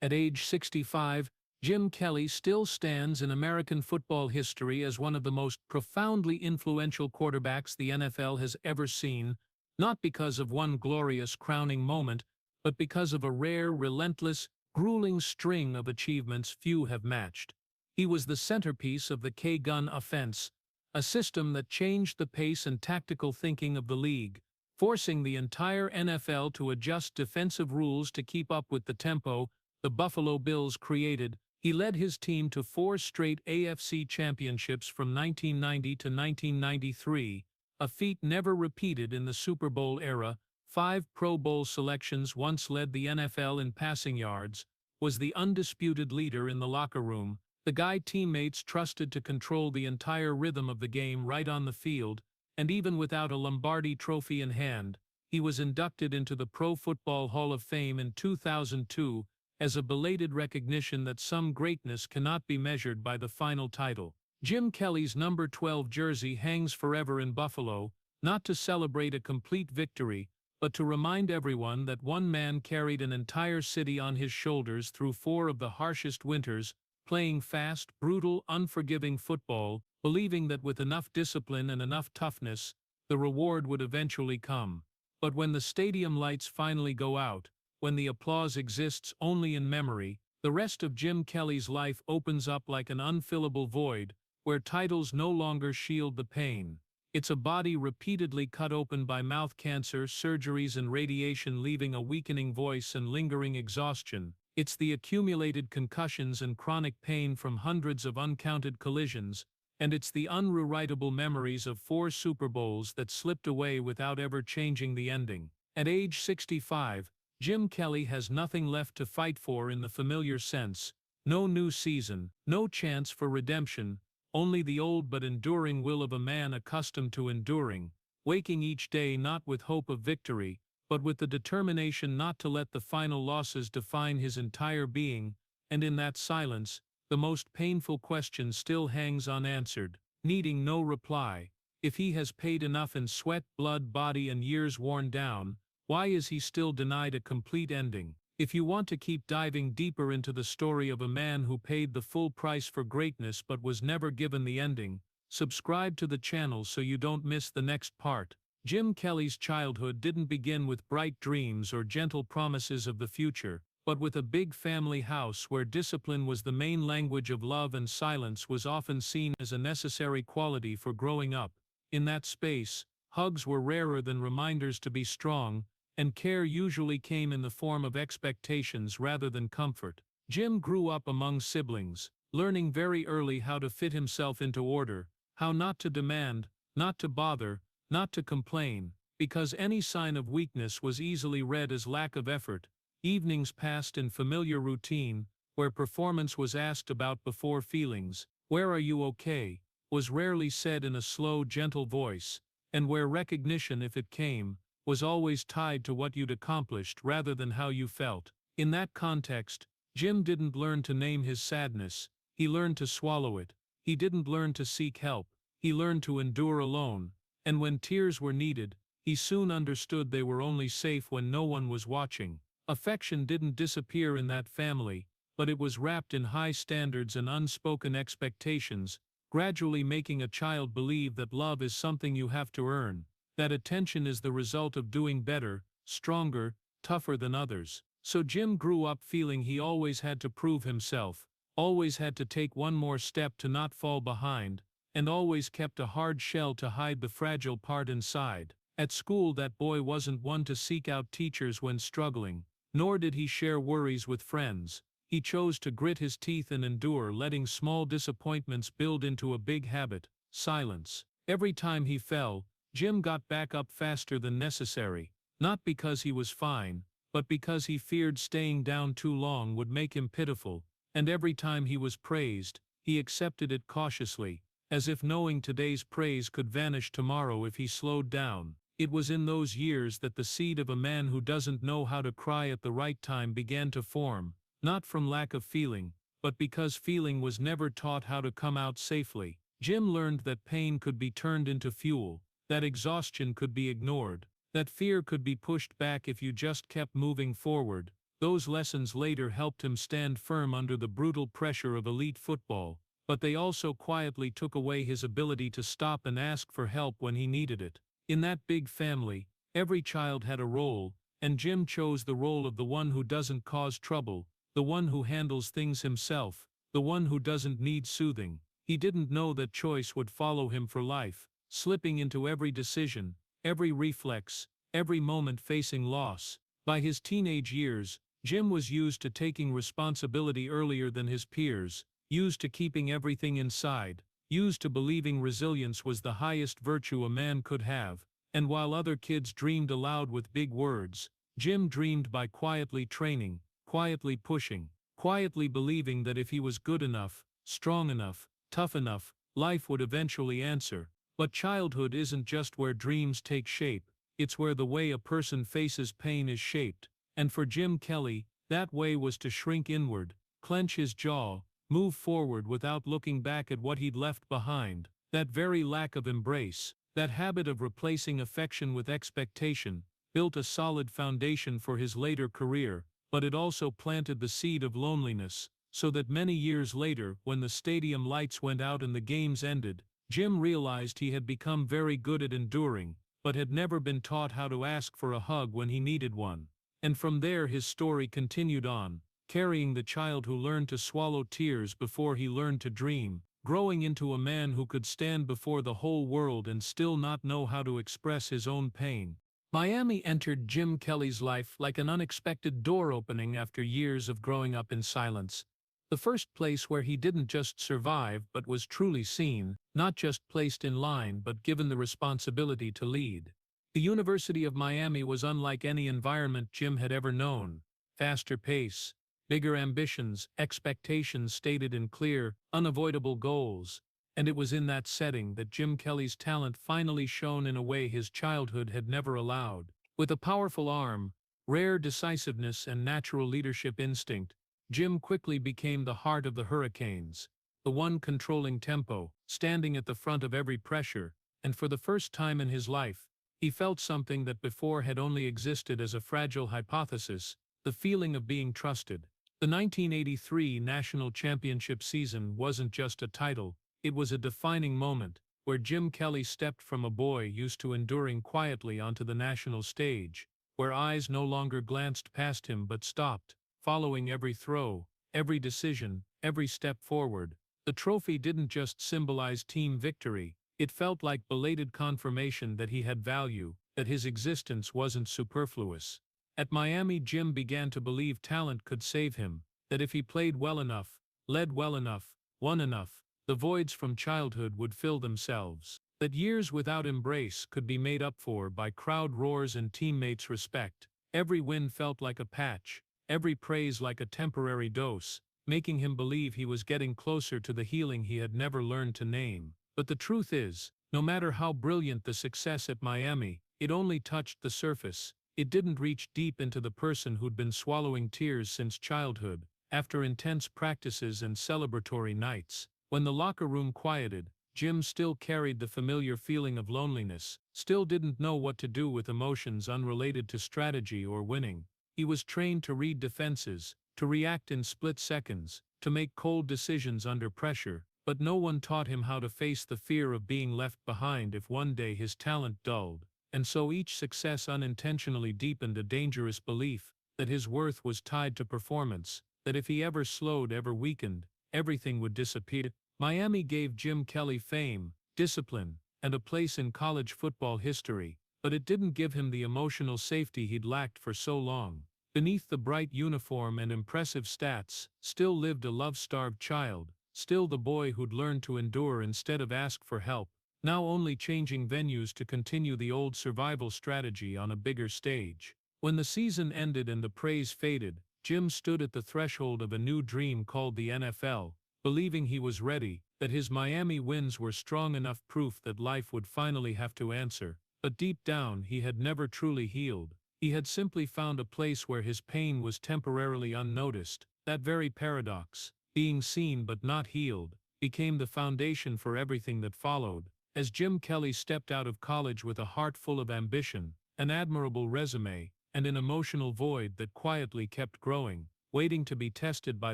At age 65, Jim Kelly still stands in American football history as one of the most profoundly influential quarterbacks the NFL has ever seen, not because of one glorious crowning moment, but because of a rare, relentless, grueling string of achievements few have matched. He was the centerpiece of the K-gun offense, a system that changed the pace and tactical thinking of the league, forcing the entire NFL to adjust defensive rules to keep up with the tempo the Buffalo Bills created. He led his team to 4 straight AFC championships from 1990 to 1993, a feat never repeated in the Super Bowl era. 5 Pro Bowl selections, once led the NFL in passing yards, was the undisputed leader in the locker room, the guy teammates trusted to control the entire rhythm of the game right on the field, and even without a Lombardi trophy in hand, he was inducted into the Pro Football Hall of Fame in 2002, as a belated recognition that some greatness cannot be measured by the final title. Jim Kelly's number 12 jersey hangs forever in Buffalo, not to celebrate a complete victory, but to remind everyone that one man carried an entire city on his shoulders through 4 of the harshest winters, playing fast, brutal, unforgiving football, believing that with enough discipline and enough toughness, the reward would eventually come. But when the stadium lights finally go out, when the applause exists only in memory, the rest of Jim Kelly's life opens up like an unfillable void, where titles no longer shield the pain. It's a body repeatedly cut open by mouth cancer, surgeries and radiation, leaving a weakening voice and lingering exhaustion. It's the accumulated concussions and chronic pain from hundreds of uncounted collisions, and it's the unrewritable memories of 4 Super Bowls that slipped away without ever changing the ending. At age 65, Jim Kelly has nothing left to fight for in the familiar sense. No new season, no chance for redemption, only the old but enduring will of a man accustomed to enduring, waking each day not with hope of victory, but with the determination not to let the final losses define his entire being, and in that silence, the most painful question still hangs unanswered, needing no reply. If he has paid enough in sweat, blood, body and years worn down, why is he still denied a complete ending? If you want to keep diving deeper into the story of a man who paid the full price for greatness but was never given the ending, subscribe to the channel so you don't miss the next part. Jim Kelly's childhood didn't begin with bright dreams or gentle promises of the future, but with a big family house where discipline was the main language of love and silence was often seen as a necessary quality for growing up. In that space, hugs were rarer than reminders to be strong, and care usually came in the form of expectations rather than comfort. Jim grew up among siblings, learning very early how to fit himself into order, how not to demand, not to bother, not to complain, because any sign of weakness was easily read as lack of effort. Evenings passed in familiar routine, where performance was asked about before feelings. "Where are you okay?" was rarely said in a slow, gentle voice, and where recognition, if it came, was always tied to what you'd accomplished rather than how you felt. In that context, Jim didn't learn to name his sadness, he learned to swallow it. He didn't learn to seek help, he learned to endure alone. And when tears were needed, he soon understood they were only safe when no one was watching. Affection didn't disappear in that family, but it was wrapped in high standards and unspoken expectations, gradually making a child believe that love is something you have to earn, that attention is the result of doing better, stronger, tougher than others. So Jim grew up feeling he always had to prove himself, always had to take one more step to not fall behind, and always kept a hard shell to hide the fragile part inside. At school, that boy wasn't one to seek out teachers when struggling, nor did he share worries with friends. He chose to grit his teeth and endure, letting small disappointments build into a big habit: silence. Every time he fell, Jim got back up faster than necessary, not because he was fine, but because he feared staying down too long would make him pitiful, and every time he was praised, he accepted it cautiously, as if knowing today's praise could vanish tomorrow if he slowed down. It was in those years that the seed of a man who doesn't know how to cry at the right time began to form, not from lack of feeling, but because feeling was never taught how to come out safely. Jim learned that pain could be turned into fuel, that exhaustion could be ignored, that fear could be pushed back if you just kept moving forward. Those lessons later helped him stand firm under the brutal pressure of elite football, but they also quietly took away his ability to stop and ask for help when he needed it. In that big family, every child had a role, and Jim chose the role of the one who doesn't cause trouble, the one who handles things himself, the one who doesn't need soothing. He didn't know that choice would follow him for life, slipping into every decision, every reflex, every moment facing loss. By his teenage years, Jim was used to taking responsibility earlier than his peers, used to keeping everything inside, used to believing resilience was the highest virtue a man could have, and while other kids dreamed aloud with big words, Jim dreamed by quietly training, quietly pushing, quietly believing that if he was good enough, strong enough, tough enough, life would eventually answer. But childhood isn't just where dreams take shape, it's where the way a person faces pain is shaped. And for Jim Kelly, that way was to shrink inward, clench his jaw, move forward without looking back at what he'd left behind. That very lack of embrace, that habit of replacing affection with expectation, built a solid foundation for his later career, but it also planted the seed of loneliness, so that many years later, when the stadium lights went out and the games ended, Jim realized he had become very good at enduring, but had never been taught how to ask for a hug when he needed one. And from there his story continued on, carrying the child who learned to swallow tears before he learned to dream, growing into a man who could stand before the whole world and still not know how to express his own pain. Miami entered Jim Kelly's life like an unexpected door opening after years of growing up in silence. The first place where he didn't just survive but was truly seen, not just placed in line but given the responsibility to lead. The University of Miami was unlike any environment Jim had ever known. Faster pace, bigger ambitions, expectations stated in clear, unavoidable goals. And it was in that setting that Jim Kelly's talent finally shone in a way his childhood had never allowed. With a powerful arm, rare decisiveness and natural leadership instinct, Jim quickly became the heart of the Hurricanes, the one controlling tempo, standing at the front of every pressure, and for the first time in his life, he felt something that before had only existed as a fragile hypothesis, the feeling of being trusted. The 1983 national championship season wasn't just a title, it was a defining moment, where Jim Kelly stepped from a boy used to enduring quietly onto the national stage, where eyes no longer glanced past him but stopped, following every throw, every decision, every step forward. The trophy didn't just symbolize team victory, it felt like belated confirmation that he had value, that his existence wasn't superfluous. At Miami, Jim began to believe talent could save him, that if he played well enough, led well enough, won enough, the voids from childhood would fill themselves, that years without embrace could be made up for by crowd roars and teammates' respect. Every win felt like a patch, every praise like a temporary dose, making him believe he was getting closer to the healing he had never learned to name. But the truth is, no matter how brilliant the success at Miami, it only touched the surface. It didn't reach deep into the person who'd been swallowing tears since childhood. After intense practices and celebratory nights, when the locker room quieted, Jim still carried the familiar feeling of loneliness, still didn't know what to do with emotions unrelated to strategy or winning. He was trained to read defenses, to react in split seconds, to make cold decisions under pressure, but no one taught him how to face the fear of being left behind if one day his talent dulled. And so each success unintentionally deepened a dangerous belief that his worth was tied to performance, that if he ever slowed, ever weakened, everything would disappear. Miami gave Jim Kelly fame, discipline, and a place in college football history, but it didn't give him the emotional safety he'd lacked for so long. Beneath the bright uniform and impressive stats, still lived a love-starved child, still the boy who'd learned to endure instead of ask for help, now only changing venues to continue the old survival strategy on a bigger stage. When the season ended and the praise faded, Jim stood at the threshold of a new dream called the NFL, believing he was ready, that his Miami wins were strong enough proof that life would finally have to answer. But deep down he had never truly healed. He had simply found a place where his pain was temporarily unnoticed. That very paradox, being seen but not healed, became the foundation for everything that followed. As Jim Kelly stepped out of college with a heart full of ambition, an admirable resume, and an emotional void that quietly kept growing, waiting to be tested by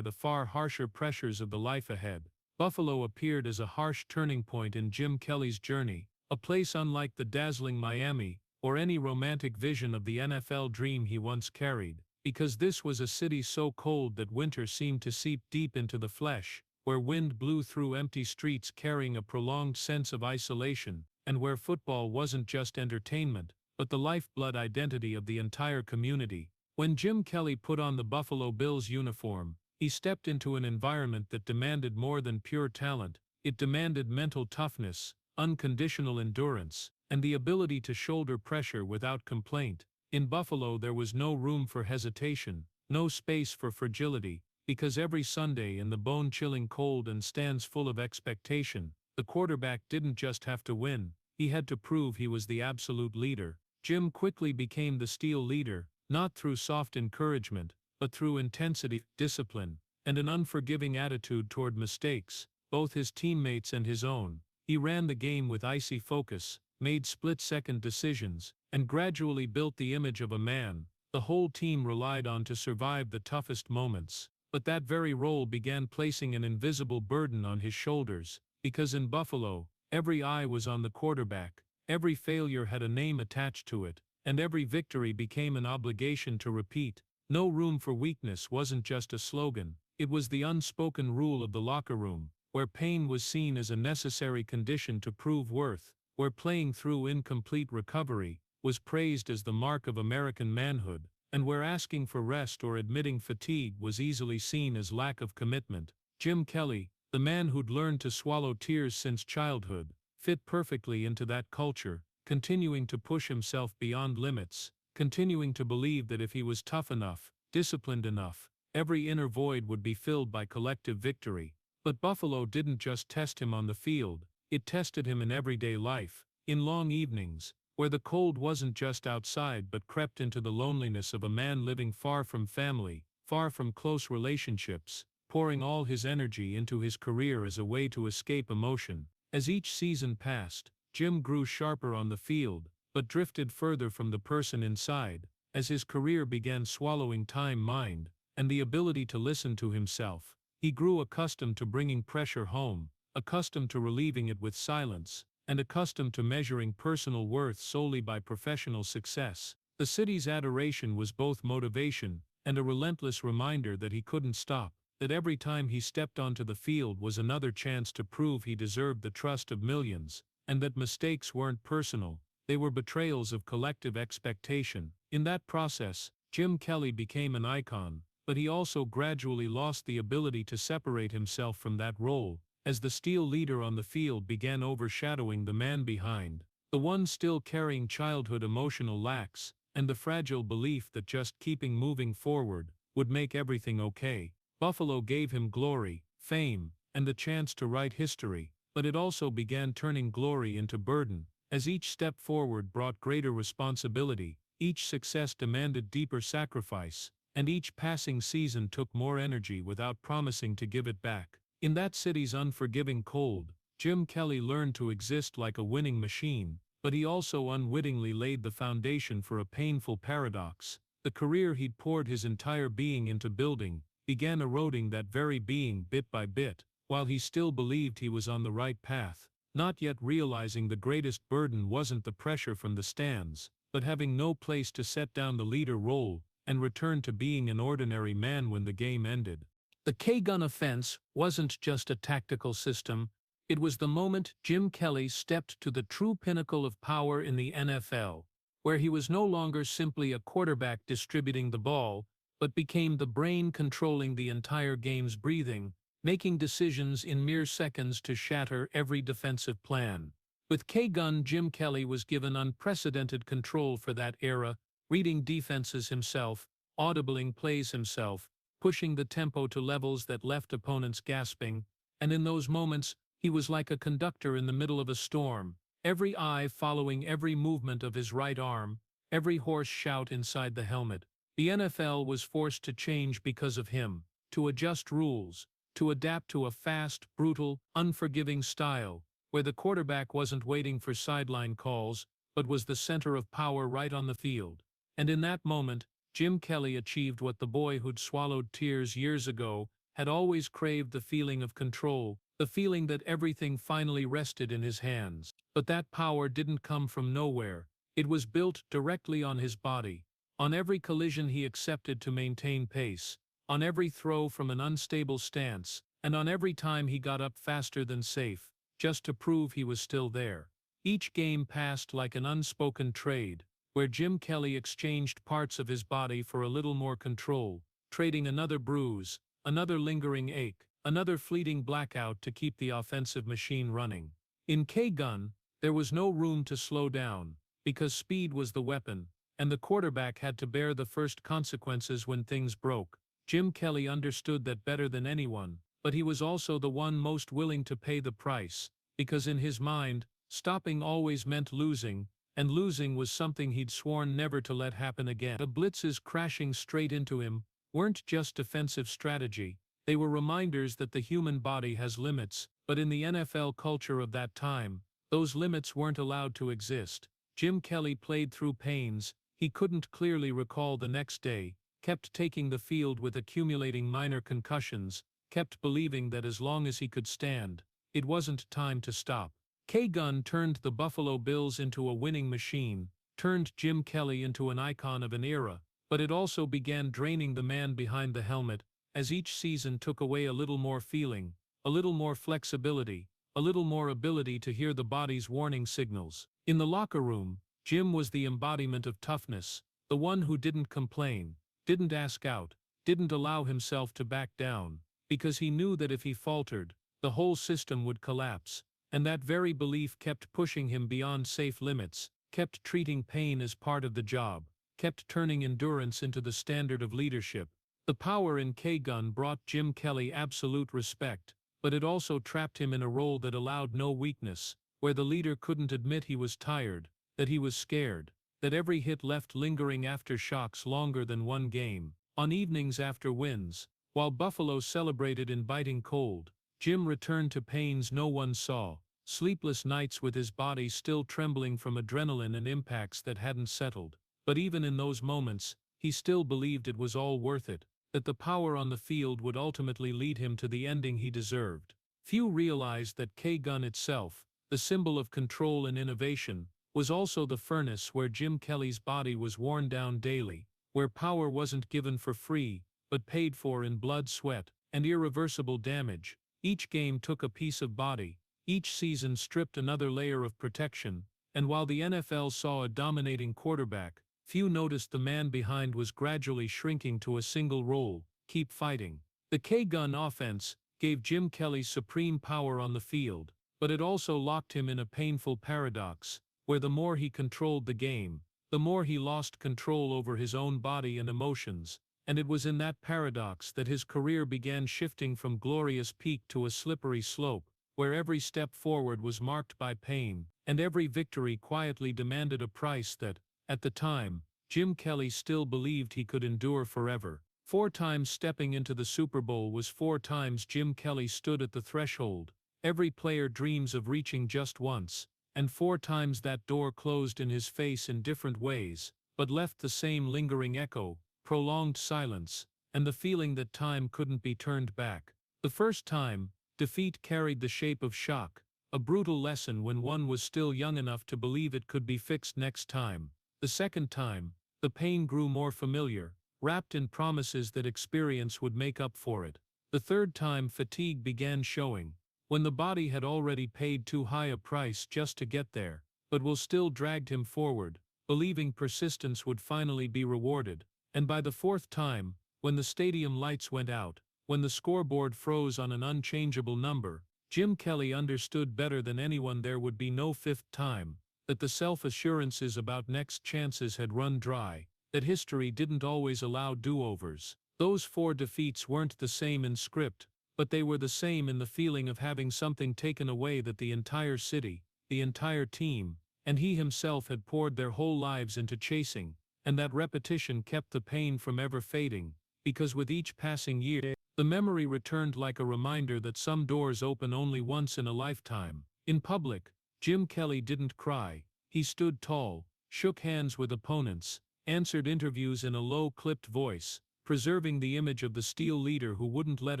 the far harsher pressures of the life ahead. Buffalo appeared as a harsh turning point in Jim Kelly's journey, a place unlike the dazzling Miami or any romantic vision of the NFL dream he once carried, because this was a city so cold that winter seemed to seep deep into the flesh, where wind blew through empty streets carrying a prolonged sense of isolation, and where football wasn't just entertainment, but the lifeblood identity of the entire community. When Jim Kelly put on the Buffalo Bills uniform, he stepped into an environment that demanded more than pure talent. It demanded mental toughness, unconditional endurance, and the ability to shoulder pressure without complaint. In Buffalo there was no room for hesitation, no space for fragility, because every Sunday in the bone-chilling cold and stands full of expectation, the quarterback didn't just have to win, he had to prove he was the absolute leader. Jim quickly became the steel leader, not through soft encouragement, but through intensity, discipline, and an unforgiving attitude toward mistakes, both his teammates and his own. He ran the game with icy focus, made split-second decisions, and gradually built the image of a man the whole team relied on to survive the toughest moments. But that very role began placing an invisible burden on his shoulders, because in Buffalo, every eye was on the quarterback, every failure had a name attached to it, and every victory became an obligation to repeat. No room for weakness wasn't just a slogan, it was the unspoken rule of the locker room, where pain was seen as a necessary condition to prove worth, where playing through incomplete recovery was praised as the mark of American manhood, and where asking for rest or admitting fatigue was easily seen as lack of commitment. Jim Kelly, the man who'd learned to swallow tears since childhood, fit perfectly into that culture, continuing to push himself beyond limits, continuing to believe that if he was tough enough, disciplined enough, every inner void would be filled by collective victory. But Buffalo didn't just test him on the field, it tested him in everyday life, in long evenings, where the cold wasn't just outside but crept into the loneliness of a man living far from family, far from close relationships, pouring all his energy into his career as a way to escape emotion. As each season passed, Jim grew sharper on the field, but drifted further from the person inside, as his career began swallowing time, mind, and the ability to listen to himself. He grew accustomed to bringing pressure home, accustomed to relieving it with silence, and accustomed to measuring personal worth solely by professional success. The city's adoration was both motivation and a relentless reminder that he couldn't stop, that every time he stepped onto the field was another chance to prove he deserved the trust of millions, and that mistakes weren't personal, they were betrayals of collective expectation. In that process, Jim Kelly became an icon, but he also gradually lost the ability to separate himself from that role, as the steel leader on the field began overshadowing the man behind, the one still carrying childhood emotional lacks, and the fragile belief that just keeping moving forward would make everything okay. Buffalo gave him glory, fame, and the chance to write history, but it also began turning glory into burden, as each step forward brought greater responsibility, each success demanded deeper sacrifice, and each passing season took more energy without promising to give it back. In that city's unforgiving cold, Jim Kelly learned to exist like a winning machine, but he also unwittingly laid the foundation for a painful paradox. The career he'd poured his entire being into building began eroding that very being bit by bit, while he still believed he was on the right path, not yet realizing the greatest burden wasn't the pressure from the stands, but having no place to set down the leader role and return to being an ordinary man when the game ended. The K-gun offense wasn't just a tactical system, it was the moment Jim Kelly stepped to the true pinnacle of power in the NFL, where he was no longer simply a quarterback distributing the ball, but became the brain controlling the entire game's breathing, making decisions in mere seconds to shatter every defensive plan. With K-gun, Jim Kelly was given unprecedented control for that era, reading defenses himself, audibling plays himself, pushing the tempo to levels that left opponents gasping, and in those moments, he was like a conductor in the middle of a storm, every eye following every movement of his right arm, every hoarse shout inside the helmet. The NFL was forced to change because of him, to adjust rules, to adapt to a fast, brutal, unforgiving style, where the quarterback wasn't waiting for sideline calls, but was the center of power right on the field. And in that moment, Jim Kelly achieved what the boy who'd swallowed tears years ago had always craved: the feeling of control, the feeling that everything finally rested in his hands. But that power didn't come from nowhere. It was built directly on his body, on every collision he accepted to maintain pace, on every throw from an unstable stance, and on every time he got up faster than safe, just to prove he was still there. Each game passed like an unspoken trade, where Jim Kelly exchanged parts of his body for a little more control, trading another bruise, another lingering ache, another fleeting blackout to keep the offensive machine running. In K-Gun, there was no room to slow down, because speed was the weapon, and the quarterback had to bear the first consequences when things broke. Jim Kelly understood that better than anyone, but he was also the one most willing to pay the price, because in his mind, stopping always meant losing, and losing was something he'd sworn never to let happen again. The blitzes crashing straight into him weren't just defensive strategy, they were reminders that the human body has limits, but in the NFL culture of that time, those limits weren't allowed to exist. Jim Kelly played through pains he couldn't clearly recall the next day, kept taking the field with accumulating minor concussions, kept believing that as long as he could stand, it wasn't time to stop. K-Gun turned the Buffalo Bills into a winning machine, turned Jim Kelly into an icon of an era, but it also began draining the man behind the helmet, as each season took away a little more feeling, a little more flexibility, a little more ability to hear the body's warning signals. In the locker room, Jim was the embodiment of toughness, the one who didn't complain, didn't ask out, didn't allow himself to back down, because he knew that if he faltered, the whole system would collapse, and that very belief kept pushing him beyond safe limits, kept treating pain as part of the job, kept turning endurance into the standard of leadership. The power in K-Gun brought Jim Kelly absolute respect, but it also trapped him in a role that allowed no weakness, where the leader couldn't admit he was tired, that he was scared, that every hit left lingering aftershocks longer than one game. On evenings after wins, while Buffalo celebrated in biting cold, Jim returned to pains no one saw, sleepless nights with his body still trembling from adrenaline and impacts that hadn't settled. But even in those moments, he still believed it was all worth it, that the power on the field would ultimately lead him to the ending he deserved. Few realized that K-Gun itself, the symbol of control and innovation, was also the furnace where Jim Kelly's body was worn down daily, where power wasn't given for free, but paid for in blood, sweat, and irreversible damage. Each game took a piece of body, each season stripped another layer of protection, and while the NFL saw a dominating quarterback, few noticed the man behind was gradually shrinking to a single role: keep fighting. The K-Gun offense gave Jim Kelly supreme power on the field, but it also locked him in a painful paradox, where the more he controlled the game, the more he lost control over his own body and emotions, and it was in that paradox that his career began shifting from glorious peak to a slippery slope, where every step forward was marked by pain, and every victory quietly demanded a price that, at the time, Jim Kelly still believed he could endure forever. 4 times stepping into the Super Bowl was 4 times Jim Kelly stood at the threshold. Every player dreams of reaching just once, and 4 times that door closed in his face in different ways, but left the same lingering echo, prolonged silence, and the feeling that time couldn't be turned back. The first time, defeat carried the shape of shock, a brutal lesson when one was still young enough to believe it could be fixed next time. The second time, the pain grew more familiar, wrapped in promises that experience would make up for it. The third time, fatigue began showing, when the body had already paid too high a price just to get there, but will still dragged him forward, believing persistence would finally be rewarded. And by the 4th time, when the stadium lights went out, when the scoreboard froze on an unchangeable number, Jim Kelly understood better than anyone there would be no 5th time, that the self-assurances about next chances had run dry, that history didn't always allow do-overs. Those 4 defeats weren't the same in script, but they were the same in the feeling of having something taken away that the entire city, the entire team, and he himself had poured their whole lives into chasing, and that repetition kept the pain from ever fading, because with each passing year, the memory returned like a reminder that some doors open only once in a lifetime. In public, Jim Kelly didn't cry. He stood tall, shook hands with opponents, answered interviews in a low-clipped voice, preserving the image of the steel leader who wouldn't let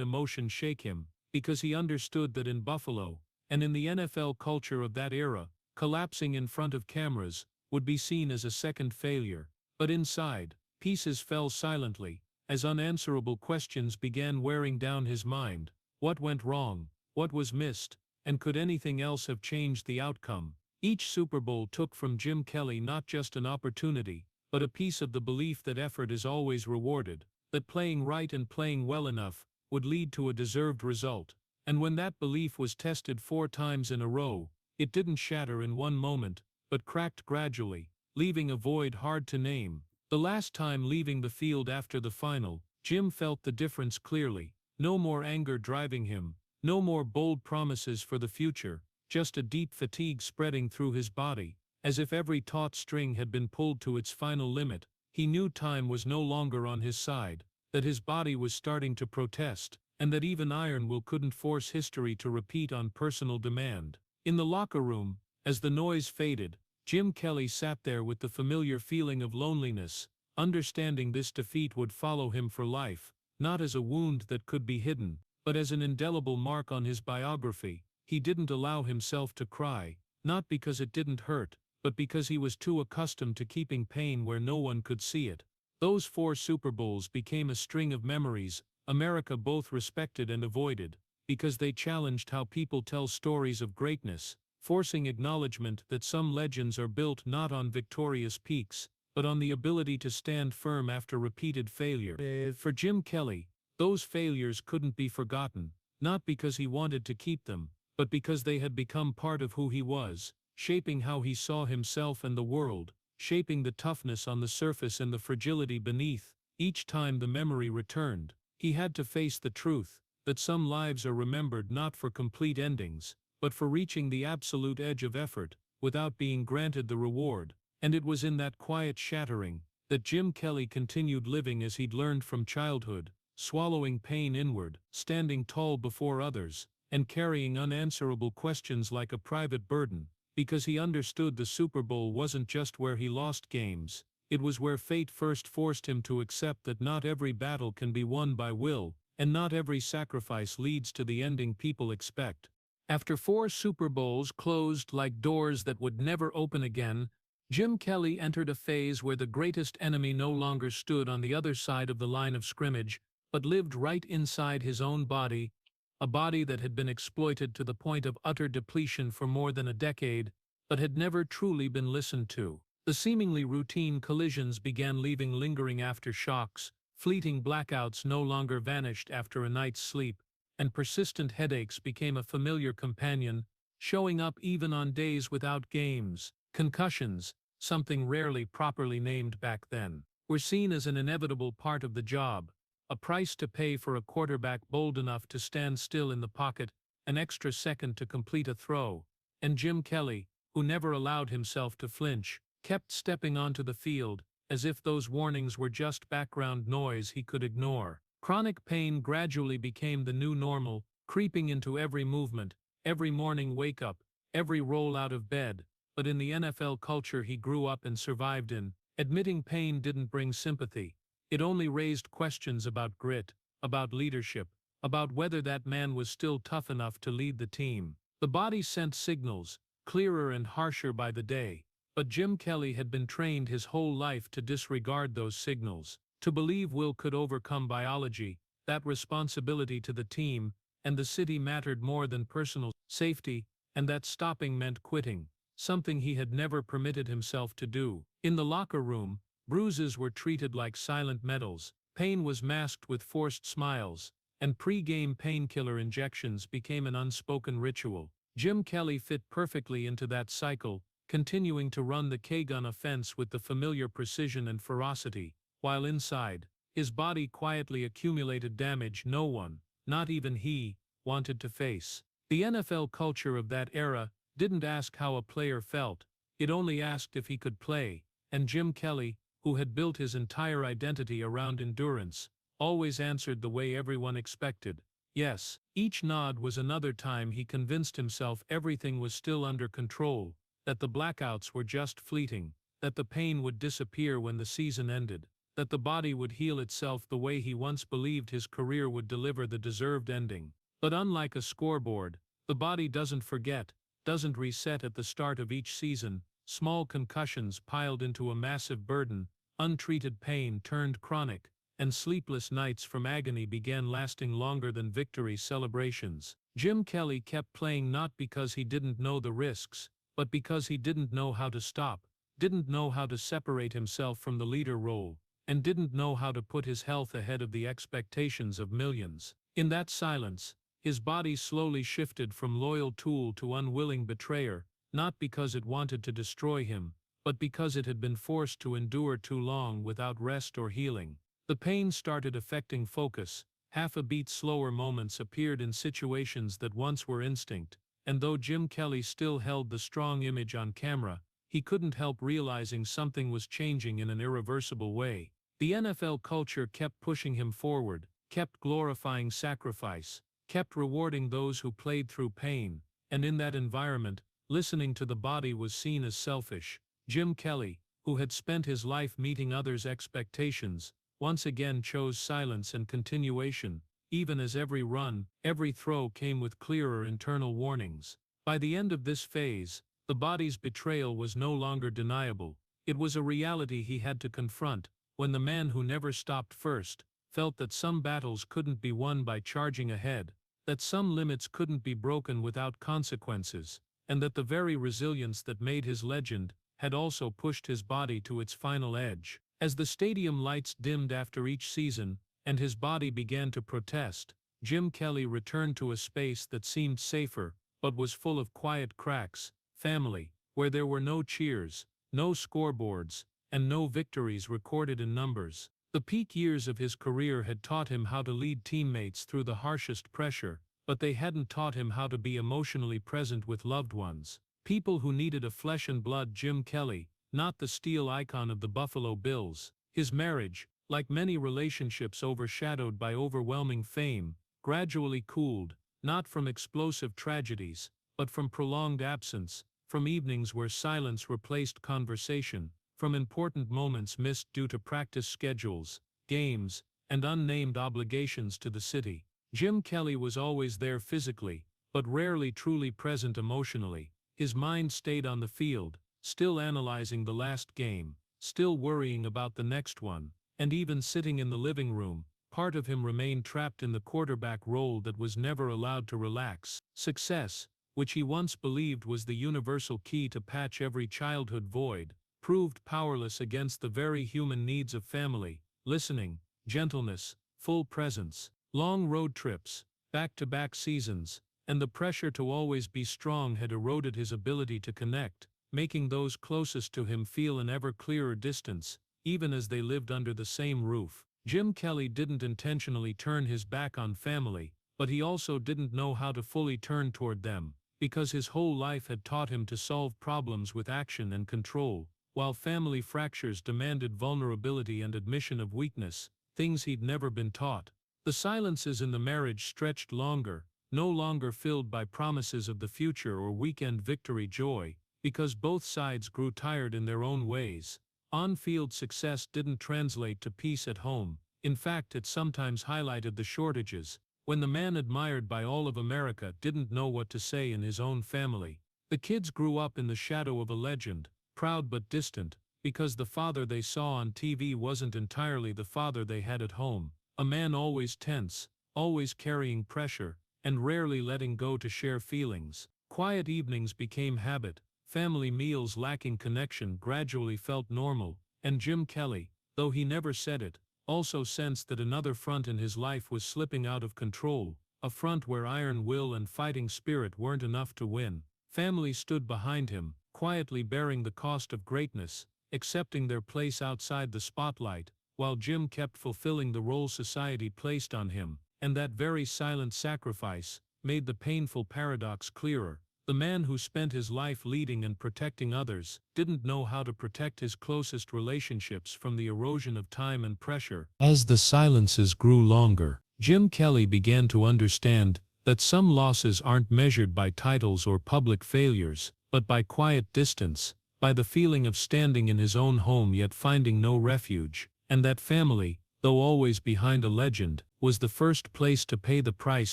emotion shake him, because he understood that in Buffalo, and in the NFL culture of that era, collapsing in front of cameras would be seen as a second failure. But inside, pieces fell silently, as unanswerable questions began wearing down his mind. What went wrong? What was missed? And could anything else have changed the outcome? Each Super Bowl took from Jim Kelly not just an opportunity, but a piece of the belief that effort is always rewarded, that playing right and playing well enough would lead to a deserved result. And when that belief was tested 4 times in a row, it didn't shatter in one moment, but cracked gradually, leaving a void hard to name. The last time leaving the field after the final, Jim felt the difference clearly. No more anger driving him, no more bold promises for the future, just a deep fatigue spreading through his body, as if every taut string had been pulled to its final limit. He knew time was no longer on his side, that his body was starting to protest, and that even iron will couldn't force history to repeat on personal demand. In the locker room, as the noise faded, Jim Kelly sat there with the familiar feeling of loneliness, understanding this defeat would follow him for life, not as a wound that could be hidden, but as an indelible mark on his biography. He didn't allow himself to cry, not because it didn't hurt, but because he was too accustomed to keeping pain where no one could see it. Those 4 Super Bowls became a string of memories America both respected and avoided, because they challenged how people tell stories of greatness, forcing acknowledgement that some legends are built not on victorious peaks, but on the ability to stand firm after repeated failure. For Jim Kelly, those failures couldn't be forgotten, not because he wanted to keep them, but because they had become part of who he was, shaping how he saw himself and the world, shaping the toughness on the surface and the fragility beneath. Each time the memory returned, he had to face the truth, that some lives are remembered not for complete endings, but for reaching the absolute edge of effort, without being granted the reward. And it was in that quiet shattering, that Jim Kelly continued living as he'd learned from childhood, swallowing pain inward, standing tall before others, and carrying unanswerable questions like a private burden, because he understood the Super Bowl wasn't just where he lost games, it was where fate first forced him to accept that not every battle can be won by will, and not every sacrifice leads to the ending people expect. After 4 Super Bowls closed like doors that would never open again, Jim Kelly entered a phase where the greatest enemy no longer stood on the other side of the line of scrimmage, but lived right inside his own body, a body that had been exploited to the point of utter depletion for more than a decade, but had never truly been listened to. The seemingly routine collisions began leaving lingering aftershocks, fleeting blackouts no longer vanished after a night's sleep, and persistent headaches became a familiar companion, showing up even on days without games. Concussions, something rarely properly named back then, were seen as an inevitable part of the job, a price to pay for a quarterback bold enough to stand still in the pocket, an extra second to complete a throw. And Jim Kelly, who never allowed himself to flinch, kept stepping onto the field, as if those warnings were just background noise he could ignore. Chronic pain gradually became the new normal, creeping into every movement, every morning wake-up, every roll out of bed. But in the NFL culture he grew up and survived in, admitting pain didn't bring sympathy. It only raised questions about grit, about leadership, about whether that man was still tough enough to lead the team. The body sent signals, clearer and harsher by the day, but Jim Kelly had been trained his whole life to disregard those signals, to believe will could overcome biology, that responsibility to the team and the city mattered more than personal safety, and that stopping meant quitting, something he had never permitted himself to do. In the locker room, bruises were treated like silent medals, pain was masked with forced smiles, and pre-game painkiller injections became an unspoken ritual. Jim Kelly fit perfectly into that cycle, continuing to run the K-gun offense with the familiar precision and ferocity, while inside, his body quietly accumulated damage no one, not even he, wanted to face. The NFL culture of that era didn't ask how a player felt, it only asked if he could play, and Jim Kelly, who had built his entire identity around endurance, always answered the way everyone expected. Yes, each nod was another time he convinced himself everything was still under control, that the blackouts were just fleeting, that the pain would disappear when the season ended, that the body would heal itself the way he once believed his career would deliver the deserved ending. But unlike a scoreboard, the body doesn't forget, doesn't reset at the start of each season. Small concussions piled into a massive burden, untreated pain turned chronic, and sleepless nights from agony began lasting longer than victory celebrations. Jim Kelly kept playing not because he didn't know the risks, but because he didn't know how to stop, didn't know how to separate himself from the leader role, and didn't know how to put his health ahead of the expectations of millions. In that silence, his body slowly shifted from loyal tool to unwilling betrayer, not because it wanted to destroy him, but because it had been forced to endure too long without rest or healing. The pain started affecting focus. Half a beat slower moments appeared in situations that once were instinct, and though Jim Kelly still held the strong image on camera, he couldn't help realizing something was changing in an irreversible way. The NFL culture kept pushing him forward, kept glorifying sacrifice, kept rewarding those who played through pain, and in that environment, listening to the body was seen as selfish. Jim Kelly, who had spent his life meeting others' expectations, once again chose silence and continuation, even as every run, every throw came with clearer internal warnings. By the end of this phase, the body's betrayal was no longer deniable. It was a reality he had to confront, when the man who never stopped first felt that some battles couldn't be won by charging ahead, that some limits couldn't be broken without consequences, and that the very resilience that made his legend had also pushed his body to its final edge. As the stadium lights dimmed after each season, and his body began to protest, Jim Kelly returned to a space that seemed safer, but was full of quiet cracks, family, where there were no cheers, no scoreboards, and no victories recorded in numbers. The peak years of his career had taught him how to lead teammates through the harshest pressure, but they hadn't taught him how to be emotionally present with loved ones. People who needed a flesh and blood Jim Kelly, not the steel icon of the Buffalo Bills. His marriage, like many relationships overshadowed by overwhelming fame, gradually cooled, not from explosive tragedies, but from prolonged absence, from evenings where silence replaced conversation, from important moments missed due to practice schedules, games, and unnamed obligations to the city. Jim Kelly was always there physically, but rarely truly present emotionally. His mind stayed on the field, still analyzing the last game, still worrying about the next one, and even sitting in the living room, part of him remained trapped in the quarterback role that was never allowed to relax. Success, which he once believed was the universal key to patch every childhood void, proved powerless against the very human needs of family, listening, gentleness, full presence, long road trips, back-to-back seasons, and the pressure to always be strong had eroded his ability to connect, making those closest to him feel an ever clearer distance, even as they lived under the same roof. Jim Kelly didn't intentionally turn his back on family, but he also didn't know how to fully turn toward them, because his whole life had taught him to solve problems with action and control, while family fractures demanded vulnerability and admission of weakness, things he'd never been taught. The silences in the marriage stretched longer, no longer filled by promises of the future or weekend victory joy, because both sides grew tired in their own ways. On-field success didn't translate to peace at home. In fact, it sometimes highlighted the shortages, when the man admired by all of America didn't know what to say in his own family. The kids grew up in the shadow of a legend, proud but distant, because the father they saw on TV wasn't entirely the father they had at home, a man always tense, always carrying pressure, and rarely letting go to share feelings. Quiet evenings became habit, family meals lacking connection gradually felt normal, and Jim Kelly, though he never said it, also sensed that another front in his life was slipping out of control, a front where iron will and fighting spirit weren't enough to win. Family stood behind him, quietly bearing the cost of greatness, accepting their place outside the spotlight, while Jim kept fulfilling the role society placed on him, and that very silent sacrifice made the painful paradox clearer. The man who spent his life leading and protecting others didn't know how to protect his closest relationships from the erosion of time and pressure. As the silences grew longer, Jim Kelly began to understand that some losses aren't measured by titles or public failures, but by quiet distance, by the feeling of standing in his own home yet finding no refuge, and that family, though always behind a legend, was the first place to pay the price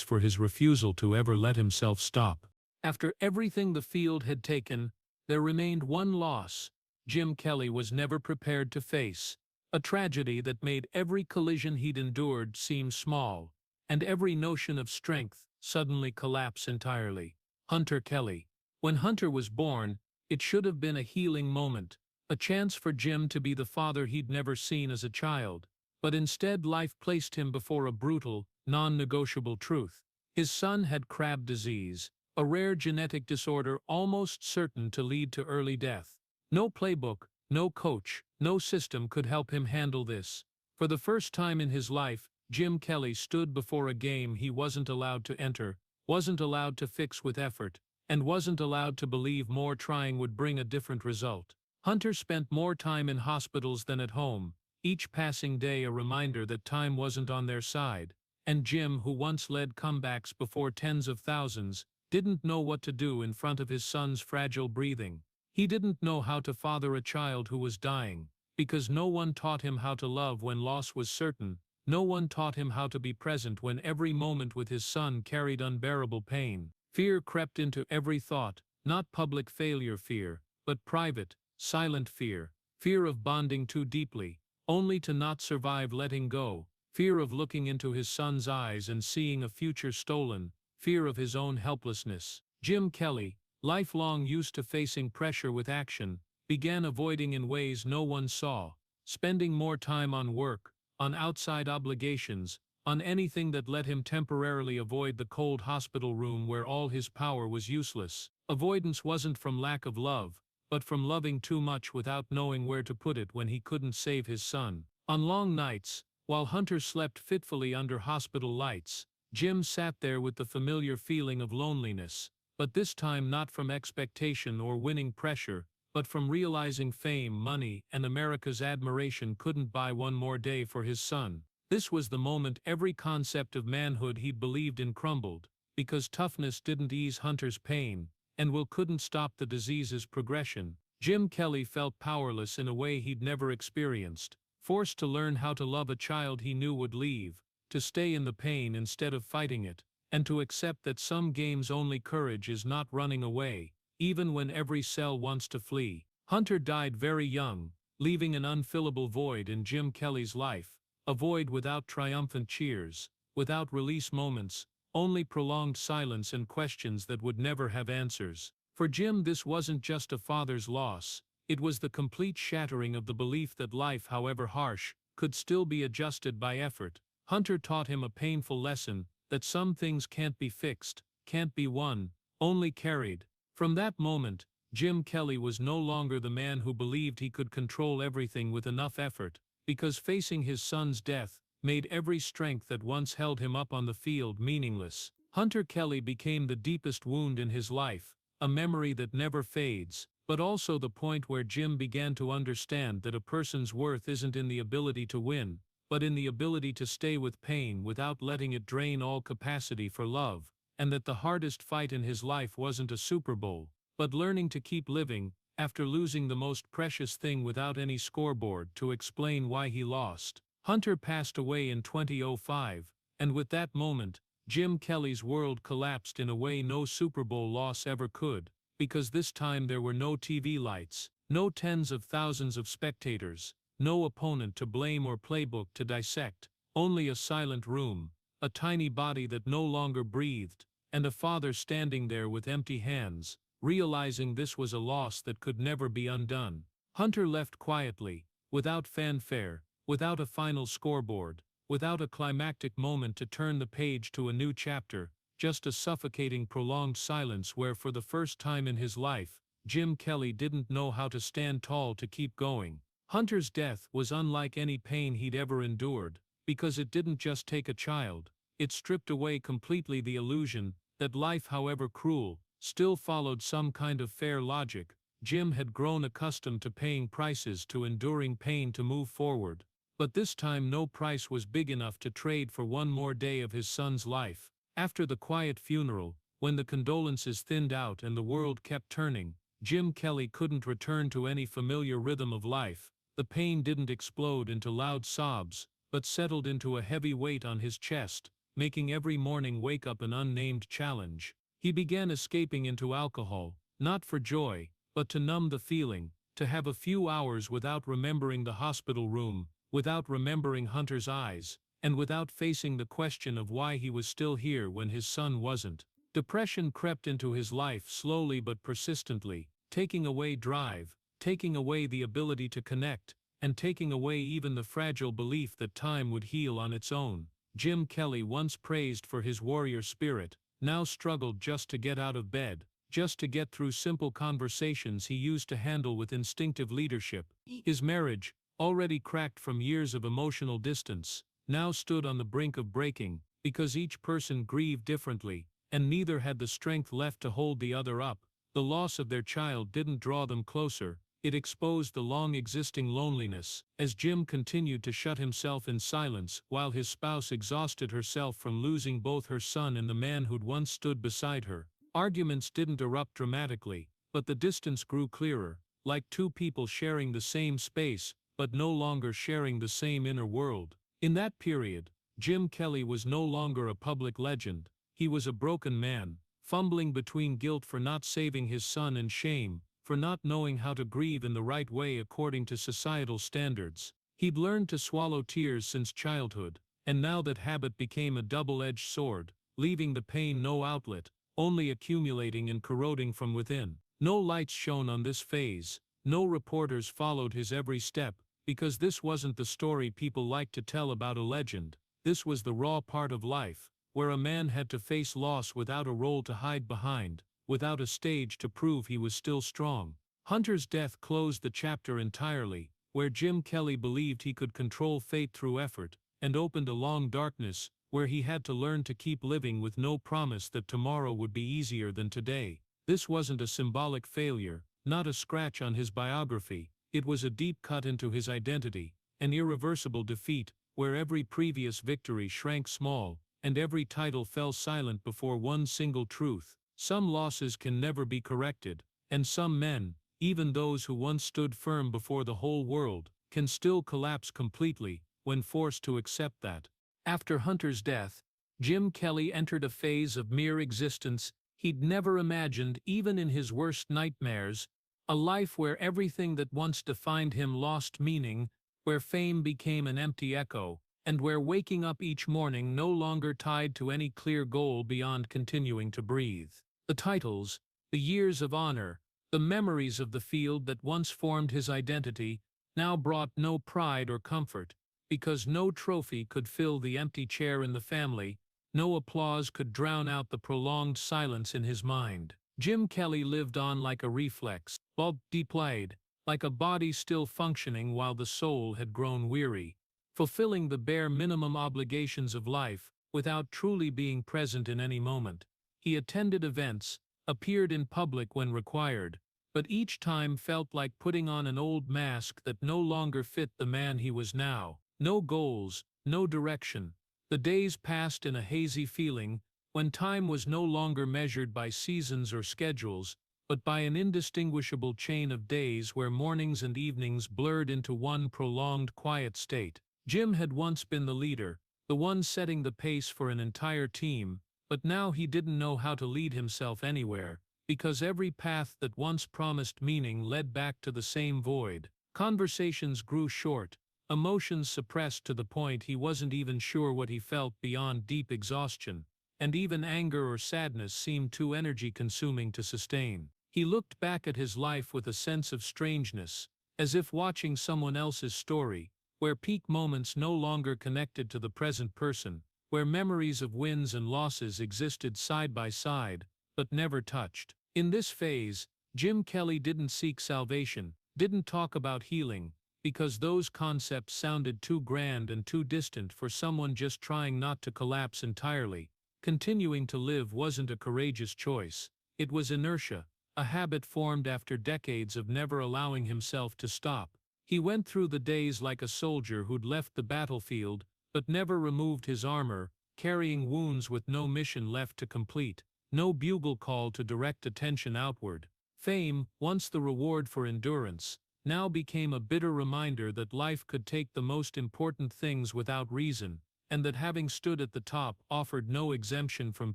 for his refusal to ever let himself stop. After everything the field had taken, there remained one loss Jim Kelly was never prepared to face, a tragedy that made every collision he'd endured seem small, and every notion of strength suddenly collapse entirely. Hunter Kelly. When Hunter was born, it should have been a healing moment, a chance for Jim to be the father he'd never seen as a child. But instead life placed him before a brutal, non-negotiable truth. His son had Crab disease, a rare genetic disorder almost certain to lead to early death. No playbook, no coach, no system could help him handle this. For the first time in his life, Jim Kelly stood before a game he wasn't allowed to enter, wasn't allowed to fix with effort, and wasn't allowed to believe more trying would bring a different result. Hunter spent more time in hospitals than at home, each passing day a reminder that time wasn't on their side, and Jim, who once led comebacks before tens of thousands, didn't know what to do in front of his son's fragile breathing. He didn't know how to father a child who was dying, because no one taught him how to love when loss was certain, no one taught him how to be present when every moment with his son carried unbearable pain. Fear crept into every thought, not public failure fear, but private, silent fear, fear of bonding too deeply, only to not survive letting go, fear of looking into his son's eyes and seeing a future stolen, fear of his own helplessness. Jim Kelly, lifelong used to facing pressure with action, began avoiding in ways no one saw, spending more time on work, on outside obligations, on anything that let him temporarily avoid the cold hospital room where all his power was useless. Avoidance wasn't from lack of love, but from loving too much without knowing where to put it when he couldn't save his son. On long nights, while Hunter slept fitfully under hospital lights, Jim sat there with the familiar feeling of loneliness, but this time not from expectation or winning pressure, but from realizing fame, money, and America's admiration couldn't buy one more day for his son. This was the moment every concept of manhood he'd believed in crumbled, because toughness didn't ease Hunter's pain, and will couldn't stop the disease's progression. Jim Kelly felt powerless in a way he'd never experienced, forced to learn how to love a child he knew would leave, to stay in the pain instead of fighting it, and to accept that some games' only courage is not running away, even when every cell wants to flee. Hunter died very young, leaving an unfillable void in Jim Kelly's life, a void without triumphant cheers, without release moments, only prolonged silence and questions that would never have answers. For Jim, this wasn't just a father's loss, it was the complete shattering of the belief that life, however harsh, could still be adjusted by effort. Hunter taught him a painful lesson, that some things can't be fixed, can't be won, only carried. From that moment, Jim Kelly was no longer the man who believed he could control everything with enough effort, because facing his son's death made every strength that once held him up on the field meaningless. Hunter Kelly became the deepest wound in his life, a memory that never fades, but also the point where Jim began to understand that a person's worth isn't in the ability to win, but in the ability to stay with pain without letting it drain all capacity for love, and that the hardest fight in his life wasn't a Super Bowl, but learning to keep living, after losing the most precious thing without any scoreboard to explain why he lost. Hunter passed away in 2005, and with that moment, Jim Kelly's world collapsed in a way no Super Bowl loss ever could, because this time there were no TV lights, no tens of thousands of spectators, no opponent to blame or playbook to dissect, only a silent room, a tiny body that no longer breathed, and a father standing there with empty hands, realizing this was a loss that could never be undone. Hunter left quietly, without fanfare, without a final scoreboard, without a climactic moment to turn the page to a new chapter, just a suffocating prolonged silence where for the first time in his life, Jim Kelly didn't know how to stand tall to keep going. Hunter's death was unlike any pain he'd ever endured, because it didn't just take a child, it stripped away completely the illusion that life, however cruel, still followed some kind of fair logic. Jim had grown accustomed to paying prices, to enduring pain to move forward, but this time no price was big enough to trade for one more day of his son's life. After the quiet funeral, when the condolences thinned out and the world kept turning, Jim Kelly couldn't return to any familiar rhythm of life. The pain didn't explode into loud sobs, but settled into a heavy weight on his chest, making every morning wake up an unnamed challenge. He began escaping into alcohol, not for joy, but to numb the feeling, to have a few hours without remembering the hospital room, without remembering Hunter's eyes, and without facing the question of why he was still here when his son wasn't. Depression crept into his life slowly but persistently, taking away drive, taking away the ability to connect, and taking away even the fragile belief that time would heal on its own. Jim Kelly, once praised for his warrior spirit, now struggled just to get out of bed, just to get through simple conversations he used to handle with instinctive leadership. His marriage, already cracked from years of emotional distance, now stood on the brink of breaking, because each person grieved differently, and neither had the strength left to hold the other up. The loss of their child didn't draw them closer, it exposed the long-existing loneliness, as Jim continued to shut himself in silence while his spouse exhausted herself from losing both her son and the man who'd once stood beside her. Arguments didn't erupt dramatically, but the distance grew clearer, like two people sharing the same space, but no longer sharing the same inner world. In that period, Jim Kelly was no longer a public legend. He was a broken man, fumbling between guilt for not saving his son and shame for not knowing how to grieve in the right way according to societal standards. He'd learned to swallow tears since childhood, and now that habit became a double-edged sword, leaving the pain no outlet, only accumulating and corroding from within. No lights shone on this phase, no reporters followed his every step, because this wasn't the story people liked to tell about a legend. This was the raw part of life, where a man had to face loss without a role to hide behind, without a stage to prove he was still strong. Hunter's death closed the chapter entirely, where Jim Kelly believed he could control fate through effort, and opened a long darkness, where he had to learn to keep living with no promise that tomorrow would be easier than today. This wasn't a symbolic failure, not a scratch on his biography, it was a deep cut into his identity, an irreversible defeat, where every previous victory shrank small, and every title fell silent before one single truth. Some losses can never be corrected, and some men, even those who once stood firm before the whole world, can still collapse completely when forced to accept that. After Hunter's death, Jim Kelly entered a phase of mere existence he'd never imagined even in his worst nightmares, a life where everything that once defined him lost meaning, where fame became an empty echo, and where waking up each morning no longer tied to any clear goal beyond continuing to breathe. The titles, the years of honor, the memories of the field that once formed his identity, now brought no pride or comfort, because no trophy could fill the empty chair in the family, no applause could drown out the prolonged silence in his mind. Jim Kelly lived on like a reflex, bulk deployed, like a body still functioning while the soul had grown weary, fulfilling the bare minimum obligations of life, without truly being present in any moment. He attended events, appeared in public when required, but each time felt like putting on an old mask that no longer fit the man he was now. No goals, no direction. The days passed in a hazy feeling, when time was no longer measured by seasons or schedules, but by an indistinguishable chain of days where mornings and evenings blurred into one prolonged quiet state. Jim had once been the leader, the one setting the pace for an entire team, but now he didn't know how to lead himself anywhere, because every path that once promised meaning led back to the same void. Conversations grew short, emotions suppressed to the point he wasn't even sure what he felt beyond deep exhaustion, and even anger or sadness seemed too energy-consuming to sustain. He looked back at his life with a sense of strangeness, as if watching someone else's story, where peak moments no longer connected to the present person, where memories of wins and losses existed side by side, but never touched. In this phase, Jim Kelly didn't seek salvation, didn't talk about healing, because those concepts sounded too grand and too distant for someone just trying not to collapse entirely. Continuing to live wasn't a courageous choice, it was inertia, a habit formed after decades of never allowing himself to stop. He went through the days like a soldier who'd left the battlefield, but never removed his armor, carrying wounds with no mission left to complete, no bugle call to direct attention outward. Fame, once the reward for endurance, now became a bitter reminder that life could take the most important things without reason, and that having stood at the top offered no exemption from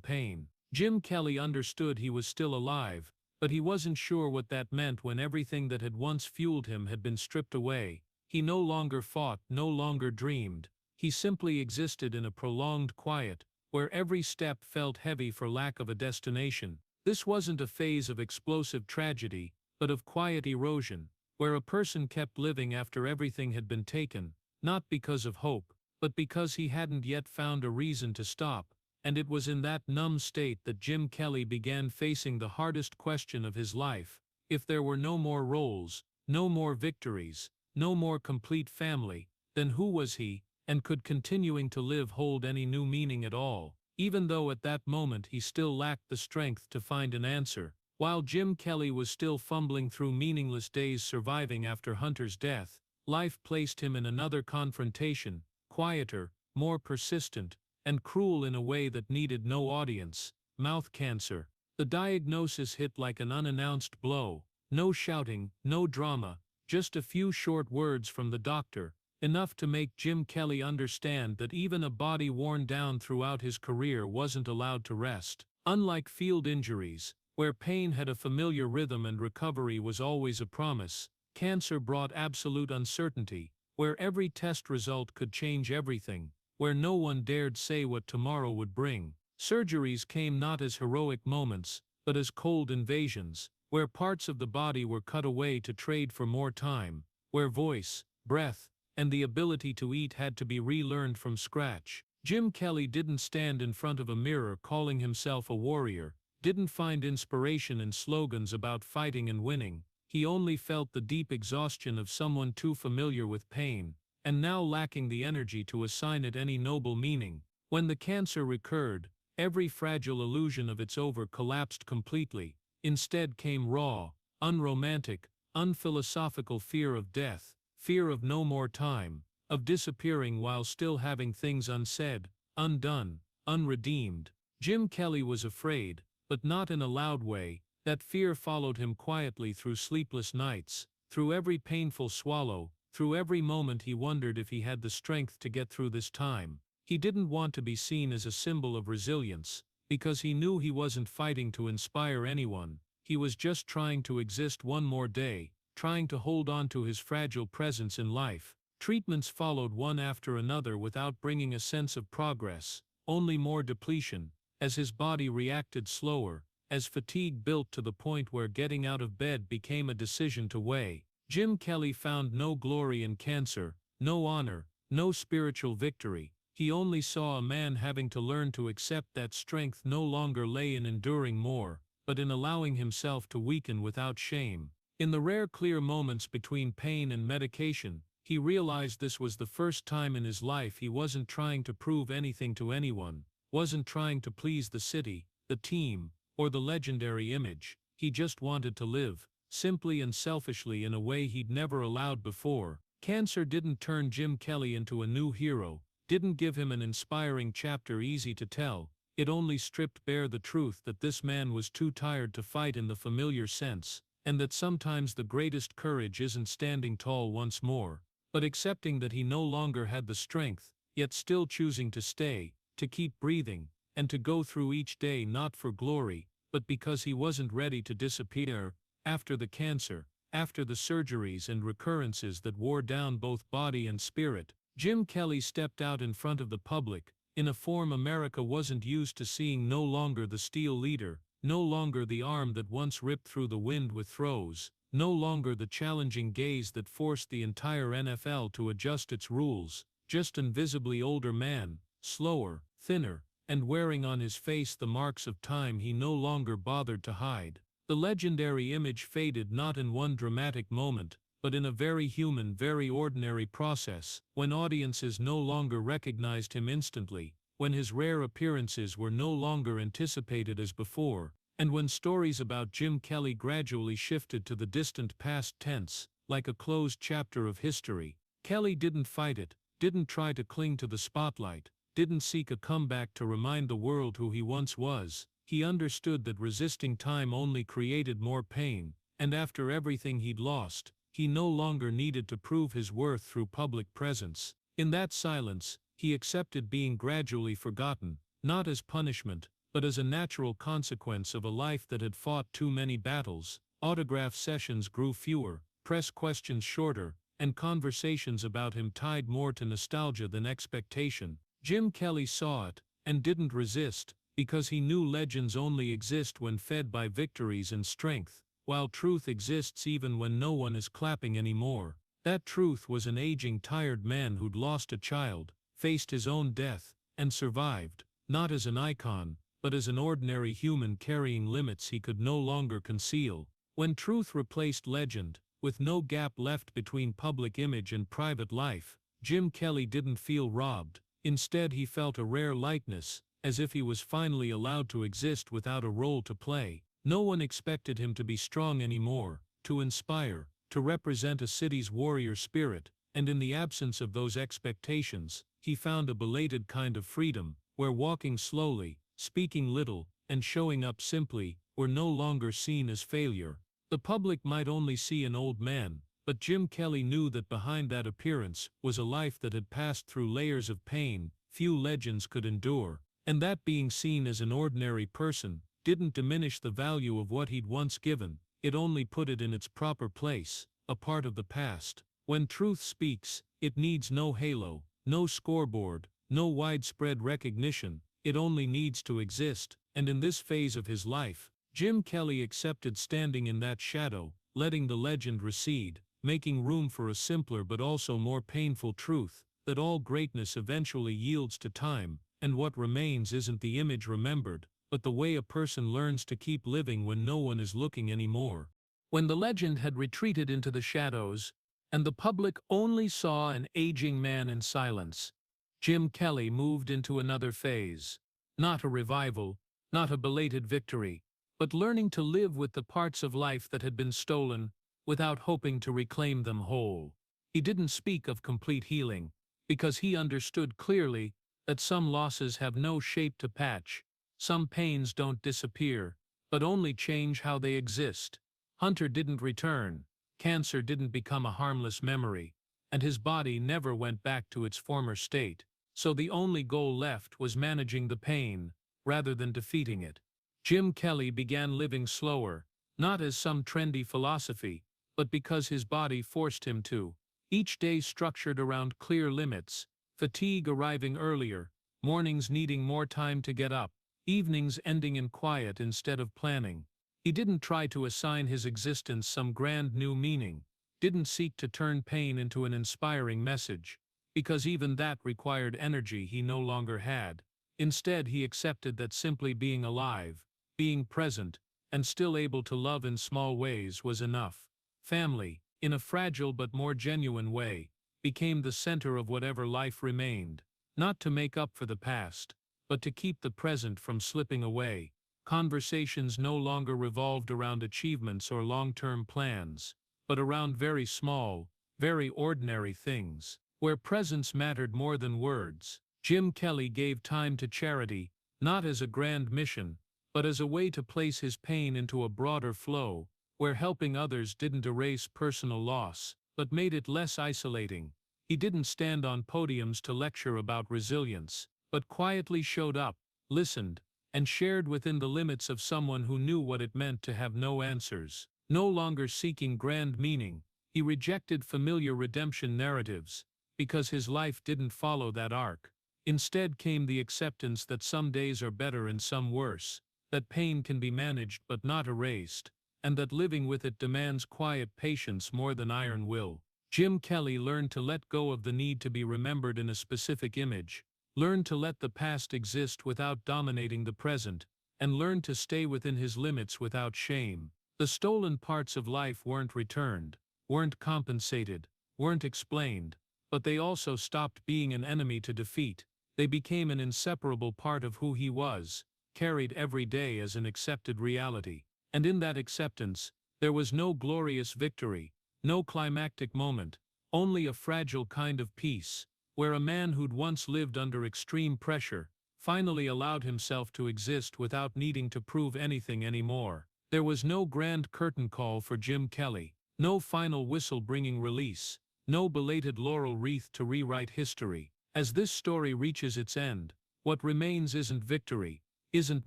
pain. Jim Kelly understood he was still alive, but he wasn't sure what that meant when everything that had once fueled him had been stripped away. He no longer fought, no longer dreamed. He simply existed in a prolonged quiet, where every step felt heavy for lack of a destination. This wasn't a phase of explosive tragedy, but of quiet erosion, where a person kept living after everything had been taken, not because of hope, but because he hadn't yet found a reason to stop. And it was in that numb state that Jim Kelly began facing the hardest question of his life. If there were no more roles, no more victories, no more complete family, then who was he, and could continuing to live hold any new meaning at all? Even though at that moment he still lacked the strength to find an answer. While Jim Kelly was still fumbling through meaningless days surviving after Hunter's death, life placed him in another confrontation, quieter, more persistent, and cruel in a way that needed no audience: mouth cancer. The diagnosis hit like an unannounced blow. No shouting, no drama, just a few short words from the doctor, enough to make Jim Kelly understand that even a body worn down throughout his career wasn't allowed to rest. Unlike field injuries, where pain had a familiar rhythm and recovery was always a promise, cancer brought absolute uncertainty, where every test result could change everything, where no one dared say what tomorrow would bring. Surgeries came not as heroic moments, but as cold invasions, where parts of the body were cut away to trade for more time, where voice, breath, and the ability to eat had to be relearned from scratch. Jim Kelly didn't stand in front of a mirror calling himself a warrior, didn't find inspiration in slogans about fighting and winning. He only felt the deep exhaustion of someone too familiar with pain, and now lacking the energy to assign it any noble meaning. When the cancer recurred, every fragile illusion of its over collapsed completely. Instead came raw, unromantic, unphilosophical fear of death, fear of no more time, of disappearing while still having things unsaid, undone, unredeemed. Jim Kelly was afraid, but not in a loud way. That fear followed him quietly through sleepless nights, through every painful swallow, through every moment he wondered if he had the strength to get through this time. He didn't want to be seen as a symbol of resilience, because he knew he wasn't fighting to inspire anyone. He was just trying to exist one more day, trying to hold on to his fragile presence in life. Treatments followed one after another without bringing a sense of progress, only more depletion, as his body reacted slower, as fatigue built to the point where getting out of bed became a decision to weigh. Jim Kelly found no glory in cancer, no honor, no spiritual victory. He only saw a man having to learn to accept that strength no longer lay in enduring more, but in allowing himself to weaken without shame. In the rare clear moments between pain and medication, he realized this was the first time in his life he wasn't trying to prove anything to anyone, wasn't trying to please the city, the team, or the legendary image. He just wanted to live, simply and selfishly, in a way he'd never allowed before. Cancer didn't turn Jim Kelly into a new hero, didn't give him an inspiring chapter easy to tell. It only stripped bare the truth that this man was too tired to fight in the familiar sense, and that sometimes the greatest courage isn't standing tall once more, but accepting that he no longer had the strength, yet still choosing to stay, to keep breathing, and to go through each day not for glory, but because he wasn't ready to disappear. After the cancer, after the surgeries and recurrences that wore down both body and spirit, Jim Kelly stepped out in front of the public, in a form America wasn't used to seeing. No longer the steel leader, no longer the arm that once ripped through the wind with throws, no longer the challenging gaze that forced the entire NFL to adjust its rules, just an visibly older man, slower, thinner, and wearing on his face the marks of time he no longer bothered to hide. The legendary image faded not in one dramatic moment, but in a very human, very ordinary process, when audiences no longer recognized him instantly, when his rare appearances were no longer anticipated as before, and when stories about Jim Kelly gradually shifted to the distant past tense, like a closed chapter of history. Kelly didn't fight it, didn't try to cling to the spotlight, didn't seek a comeback to remind the world who he once was. he understood that resisting time only created more pain, and after everything he'd lost, he no longer needed to prove his worth through public presence. In that silence, he accepted being gradually forgotten, not as punishment, but as a natural consequence of a life that had fought too many battles. Autograph sessions grew fewer, press questions shorter, and conversations about him tied more to nostalgia than expectation. Jim Kelly saw it, and didn't resist, because he knew legends only exist when fed by victories and strength, while truth exists even when no one is clapping anymore. That truth was an aging, tired man who'd lost a child, faced his own death, and survived, not as an icon, but as an ordinary human carrying limits he could no longer conceal. When truth replaced legend, with no gap left between public image and private life, Jim Kelly didn't feel robbed. Instead, he felt a rare lightness, as if he was finally allowed to exist without a role to play. No one expected him to be strong anymore, to inspire, to represent a city's warrior spirit, and in the absence of those expectations, he found a belated kind of freedom, where walking slowly, speaking little, and showing up simply, were no longer seen as failure. The public might only see an old man, but Jim Kelly knew that behind that appearance was a life that had passed through layers of pain few legends could endure, and that being seen as an ordinary person didn't diminish the value of what he'd once given, it only put it in its proper place, a part of the past. When truth speaks, it needs no halo, no scoreboard, no widespread recognition, it only needs to exist, and in this phase of his life, Jim Kelly accepted standing in that shadow, letting the legend recede, making room for a simpler but also more painful truth, that all greatness eventually yields to time, and what remains isn't the image remembered, but the way a person learns to keep living when no one is looking anymore. When the legend had retreated into the shadows, and the public only saw an aging man in silence, Jim Kelly moved into another phase. Not a revival, not a belated victory, but learning to live with the parts of life that had been stolen, without hoping to reclaim them whole. He didn't speak of complete healing, because he understood clearly that some losses have no shape to patch, some pains don't disappear, but only change how they exist. Hunter didn't return, cancer didn't become a harmless memory, and his body never went back to its former state, so the only goal left was managing the pain, rather than defeating it. Jim Kelly began living slower, not as some trendy philosophy, but because his body forced him to. Each day structured around clear limits, fatigue arriving earlier, mornings needing more time to get up, evenings ending in quiet instead of planning. He didn't try to assign his existence some grand new meaning, didn't seek to turn pain into an inspiring message, because even that required energy he no longer had. Instead, he accepted that simply being alive, being present, and still able to love in small ways was enough. Family, in a fragile but more genuine way, became the center of whatever life remained, not to make up for the past, but to keep the present from slipping away. Conversations no longer revolved around achievements or long-term plans, but around very small, very ordinary things, where presence mattered more than words. Jim Kelly gave time to charity, not as a grand mission, but as a way to place his pain into a broader flow, where helping others didn't erase personal loss, but made it less isolating. He didn't stand on podiums to lecture about resilience, but quietly showed up, listened, and shared within the limits of someone who knew what it meant to have no answers. No longer seeking grand meaning, he rejected familiar redemption narratives, because his life didn't follow that arc. Instead came the acceptance that some days are better and some worse, that pain can be managed but not erased, and that living with it demands quiet patience more than iron will. Jim Kelly learned to let go of the need to be remembered in a specific image, learned to let the past exist without dominating the present, and learned to stay within his limits without shame. The stolen parts of life weren't returned, weren't compensated, weren't explained, but they also stopped being an enemy to defeat. They became an inseparable part of who he was, carried every day as an accepted reality. And in that acceptance, there was no glorious victory, no climactic moment, only a fragile kind of peace, where a man who'd once lived under extreme pressure finally allowed himself to exist without needing to prove anything anymore. There was no grand curtain call for Jim Kelly, no final whistle-bringing release, no belated laurel wreath to rewrite history. As this story reaches its end, what remains isn't victory, isn't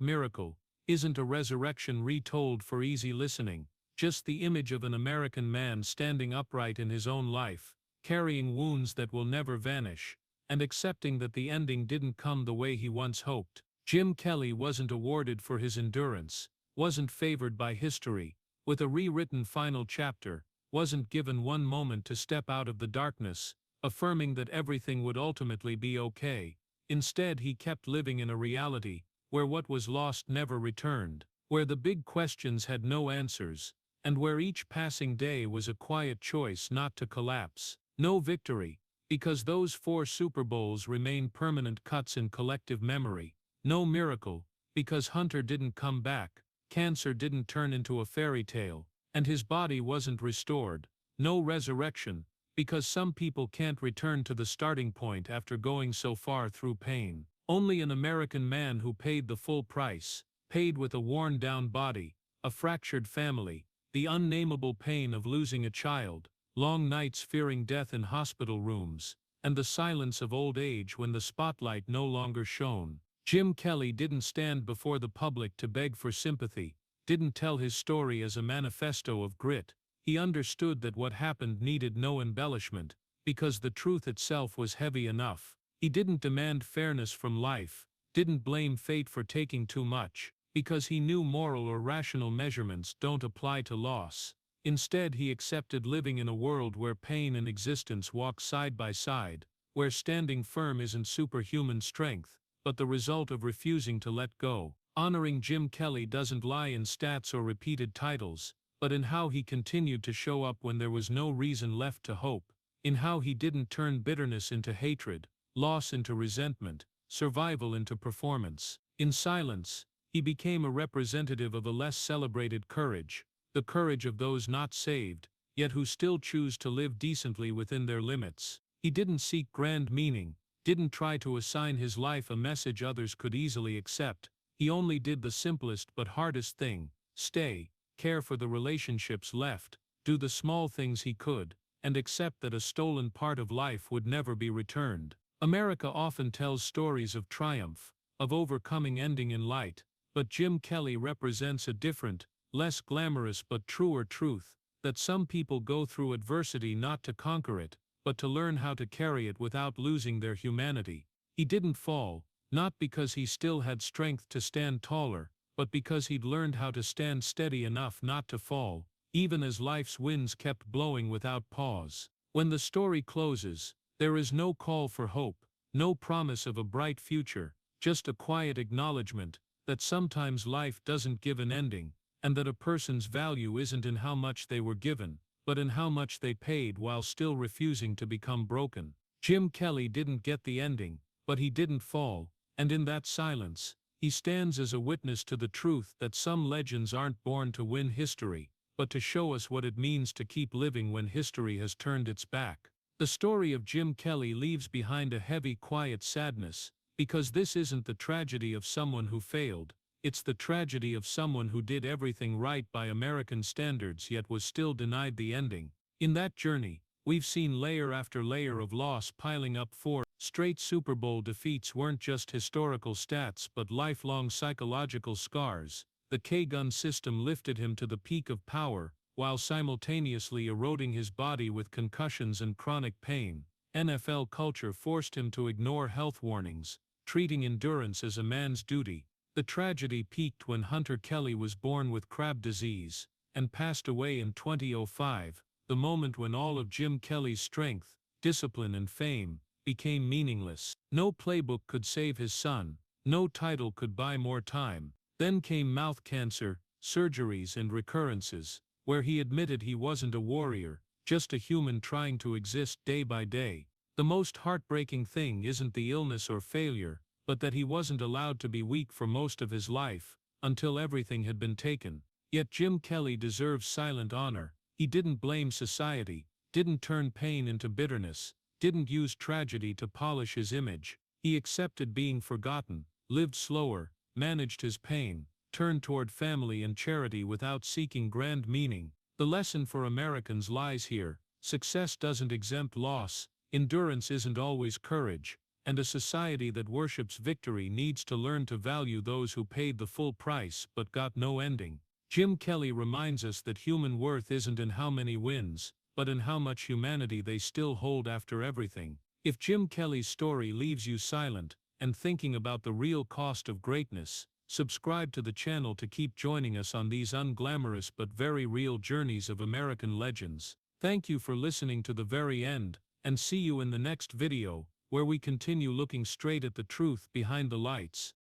miracle, isn't a resurrection retold for easy listening, just the image of an American man standing upright in his own life, carrying wounds that will never vanish, and accepting that the ending didn't come the way he once hoped. Jim Kelly wasn't awarded for his endurance, wasn't favored by history, with a rewritten final chapter, wasn't given one moment to step out of the darkness, affirming that everything would ultimately be okay. Instead, he kept living in a reality where what was lost never returned, where the big questions had no answers, and where each passing day was a quiet choice not to collapse. No victory, because those 4 Super Bowls remain permanent cuts in collective memory. No miracle, because Hunter didn't come back, cancer didn't turn into a fairy tale, and his body wasn't restored. No resurrection, because some people can't return to the starting point after going so far through pain. Only an American man who paid the full price, paid with a worn-down body, a fractured family, the unnameable pain of losing a child, long nights fearing death in hospital rooms, and the silence of old age when the spotlight no longer shone. Jim Kelly didn't stand before the public to beg for sympathy, didn't tell his story as a manifesto of grit. He understood that what happened needed no embellishment, because the truth itself was heavy enough. He didn't demand fairness from life, didn't blame fate for taking too much, because he knew moral or rational measurements don't apply to loss. Instead, he accepted living in a world where pain and existence walk side by side, where standing firm isn't superhuman strength, but the result of refusing to let go. Honoring Jim Kelly doesn't lie in stats or repeated titles, but in how he continued to show up when there was no reason left to hope, in how he didn't turn bitterness into hatred, loss into resentment, survival into performance. In silence, he became a representative of a less celebrated courage, the courage of those not saved, yet who still choose to live decently within their limits. He didn't seek grand meaning, didn't try to assign his life a message others could easily accept. He only did the simplest but hardest thing: stay, care for the relationships left, do the small things he could, and accept that a stolen part of life would never be returned. America often tells stories of triumph, of overcoming ending in light, but Jim Kelly represents a different, less glamorous but truer truth, that some people go through adversity not to conquer it, but to learn how to carry it without losing their humanity. He didn't fall, not because he still had strength to stand taller, but because he'd learned how to stand steady enough not to fall, even as life's winds kept blowing without pause. When the story closes, there is no call for hope, no promise of a bright future, just a quiet acknowledgement that sometimes life doesn't give an ending, and that a person's value isn't in how much they were given, but in how much they paid while still refusing to become broken. Jim Kelly didn't get the ending, but he didn't fall, and in that silence, he stands as a witness to the truth that some legends aren't born to win history, but to show us what it means to keep living when history has turned its back. The story of Jim Kelly leaves behind a heavy, quiet sadness, because this isn't the tragedy of someone who failed. It's the tragedy of someone who did everything right by American standards yet was still denied the ending. In that journey, we've seen layer after layer of loss piling up. 4 straight Super Bowl defeats weren't just historical stats but lifelong psychological scars. The K-gun system lifted him to the peak of power, while simultaneously eroding his body with concussions and chronic pain. NFL culture forced him to ignore health warnings, treating endurance as a man's duty. The tragedy peaked when Hunter Kelly was born with Crab disease, and passed away in 2005, the moment when all of Jim Kelly's strength, discipline and fame became meaningless. No playbook could save his son, no title could buy more time. Then came mouth cancer, surgeries and recurrences, where he admitted he wasn't a warrior, just a human trying to exist day by day. The most heartbreaking thing isn't the illness or failure, but that he wasn't allowed to be weak for most of his life, until everything had been taken. Yet Jim Kelly deserves silent honor. He didn't blame society, didn't turn pain into bitterness, didn't use tragedy to polish his image. He accepted being forgotten, lived slower, managed his pain, turned toward family and charity without seeking grand meaning. The lesson for Americans lies here: success doesn't exempt loss, endurance isn't always courage, and a society that worships victory needs to learn to value those who paid the full price but got no ending. Jim Kelly reminds us that human worth isn't in how many wins, but in how much humanity they still hold after everything. If Jim Kelly's story leaves you silent and thinking about the real cost of greatness, subscribe to the channel to keep joining us on these unglamorous but very real journeys of American legends. Thank you for listening to the very end, and see you in the next video, where we continue looking straight at the truth behind the lights.